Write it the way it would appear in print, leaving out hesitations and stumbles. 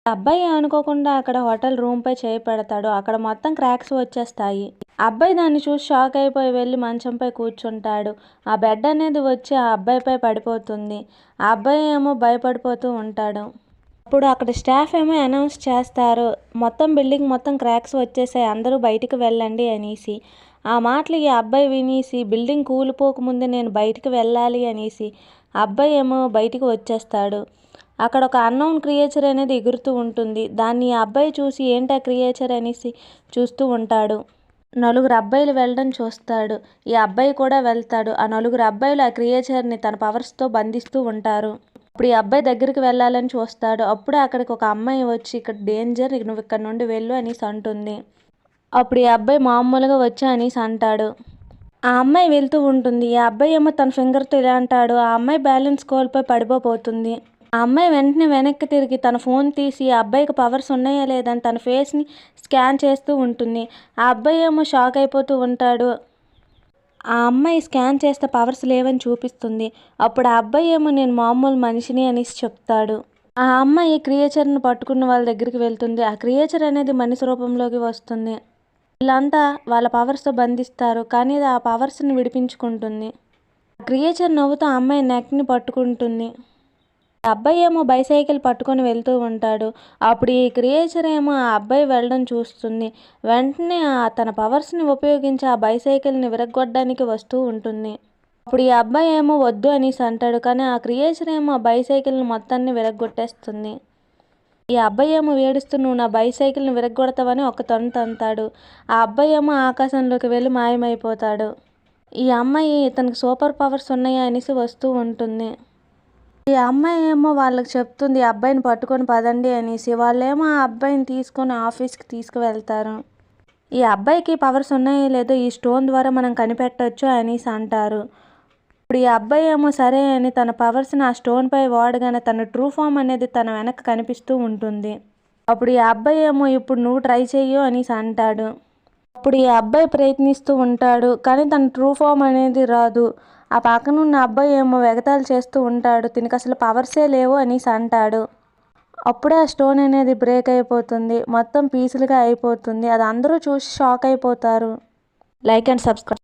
అబ్బాయి అనుకోకుండా అక్కడ హోటల్ రూమ్‌పై చేయి పెడతాడు. అక్కడ మొత్తం క్రాక్స్ వచ్చేస్తాయి. అబ్బాయి దాన్ని చూసి షాక్ అయిపోయి వెళ్లి మంచంపై కూర్చుంటాడు. ఆ బెడ్ అనేది వచ్చి ఆ అబ్బాయిపై పడిపోతుంది. ఆ అబ్బాయి ఏమో భయపడిపోతూ ఉంటాడు. అప్పుడు అక్కడ స్టాఫ్ ఏమో అనౌన్స్ చేస్తారు, మొత్తం బిల్డింగ్ మొత్తం క్రాక్స్ వచ్చేసాయి, అందరూ బయటికి వెళ్ళండి అనేసి. ఆ మాటలు ఈ అబ్బాయి వినేసి బిల్డింగ్ కూలిపోకముందే నేను బయటికి వెళ్ళాలి అనేసి అబ్బాయి ఏమో బయటికి వచ్చేస్తాడు. అక్కడ ఒక అన్నోన్ క్రియేచర్ అనేది ఎగురుతూ ఉంటుంది. దాన్ని ఈ అబ్బాయి చూసి ఏంటా క్రియేచర్ అనేసి చూస్తూ ఉంటాడు. నలుగురు అబ్బాయిలు వెళ్ళడం చూస్తాడు. ఈ అబ్బాయి కూడా వెళ్తాడు. ఆ నలుగురు అబ్బాయిలు ఆ క్రియేచర్ని తన పవర్స్తో బంధిస్తూ ఉంటారు. అప్పుడు ఈ అబ్బాయి దగ్గరికి వెళ్ళాలని చూస్తాడు. అప్పుడే అక్కడికి ఒక అమ్మాయి వచ్చి ఇక్కడ డేంజర్, నువ్వు ఇక్కడ నుండి వెళ్ళు అనేసి అంటుంది. అప్పుడు ఈ అబ్బాయి మామూలుగా వచ్చా అనేసి అంటాడు. ఆ అమ్మాయి వెళ్తూ ఉంటుంది. ఈ అబ్బాయి ఏమో తన ఫింగర్తో ఇలా అంటాడు. ఆ అమ్మాయి బ్యాలెన్స్ కోల్పోయి పడిపోతుంది. ఆ అమ్మాయి వెంటనే వెనక్కి తిరిగి తన ఫోన్ తీసి ఆ అబ్బాయికి పవర్స్ ఉన్నాయా లేదని తన ఫేస్ని స్కాన్ చేస్తూ ఉంటుంది. ఆ అబ్బాయి ఏమో షాక్ అయిపోతూ ఉంటాడు. ఆ అమ్మాయి స్కాన్ చేస్తే పవర్స్ లేవని చూపిస్తుంది. అప్పుడు ఆ అబ్బాయి ఏమో నేను మామూలు మనిషిని అనేసి చెప్తాడు. ఆ అమ్మాయి క్రియేచర్ని పట్టుకున్న వాళ్ళ దగ్గరికి వెళ్తుంది. ఆ క్రియేచర్ అనేది మనిషి రూపంలోకి వస్తుంది. వీళ్ళంతా వాళ్ళ పవర్స్తో బంధిస్తారు, కానీ ఆ పవర్స్ని విడిపించుకుంటుంది. ఆ క్రియేచర్ నవ్వుతూ ఆ అమ్మాయి నెక్ని పట్టుకుంటుంది. అబ్బాయి ఏమో బైసైకిల్ పట్టుకొని వెళ్తూ ఉంటాడు. అప్పుడు ఈ క్రియేచర్ ఏమో ఆ అబ్బాయి వెళ్ళడం చూస్తుంది. వెంటనే తన పవర్స్ని ఉపయోగించి ఆ బైసైకిల్ని విరగ్గొట్టడానికి వస్తూ ఉంటుంది. అప్పుడు ఈ అబ్బాయి ఏమో వద్దు అనేసి అంటాడు. కానీ ఆ క్రియేచర్ ఏమో ఆ బైసైకిల్ని మొత్తాన్ని విరగ్గొట్టేస్తుంది. ఈ అబ్బాయి ఏమో ఏడుస్తూ నువ్వు నా బైసైకిల్ని విరగ్గొడతావని ఒక తంతాడు. ఆ అబ్బాయి ఏమో ఆకాశంలోకి వెళ్ళి మాయమైపోతాడు. ఈ అమ్మాయి ఇతనికి సూపర్ పవర్స్ ఉన్నాయా అనేసి వస్తూ ఉంటుంది. ఈ అమ్మాయి ఏమో వాళ్ళకి చెప్తుంది ఈ అబ్బాయిని పట్టుకొని పదండి అనేసి. వాళ్ళేమో ఆ అబ్బాయిని తీసుకొని ఆఫీస్కి తీసుకువెళ్తారు. ఈ అబ్బాయికి పవర్స్ ఉన్నాయో లేదో ఈ స్టోన్ ద్వారా మనం కనిపెట్టవచ్చు అనేసి అంటారు. ఇప్పుడు ఈ అబ్బాయి ఏమో సరే అని తన పవర్స్ని ఆ స్టోన్పై వాడగానే తన ట్రూ ఫామ్ అనేది తన వెనక కనిపిస్తూ ఉంటుంది. అప్పుడు ఈ అబ్బాయి ఏమో ఇప్పుడు నువ్వు ట్రై చెయ్యు అనేసి అంటాడు. అప్పుడు ఈ అబ్బాయి ప్రయత్నిస్తూ ఉంటాడు, కానీ తన ట్రూ ఫామ్ అనేది రాదు. ఆ పక్కన ఉన్న అబ్బాయి ఏమో ఎగతాళి చేస్తూ ఉంటాడు, దీనికి అసలు పవర్సే లేవు అనేసి అంటాడు. అప్పుడే ఆ స్టోన్ అనేది బ్రేక్ అయిపోతుంది, మొత్తం పీసులుగా అయిపోతుంది. అది అందరూ చూసి షాక్ అయిపోతారు. Like and subscribe.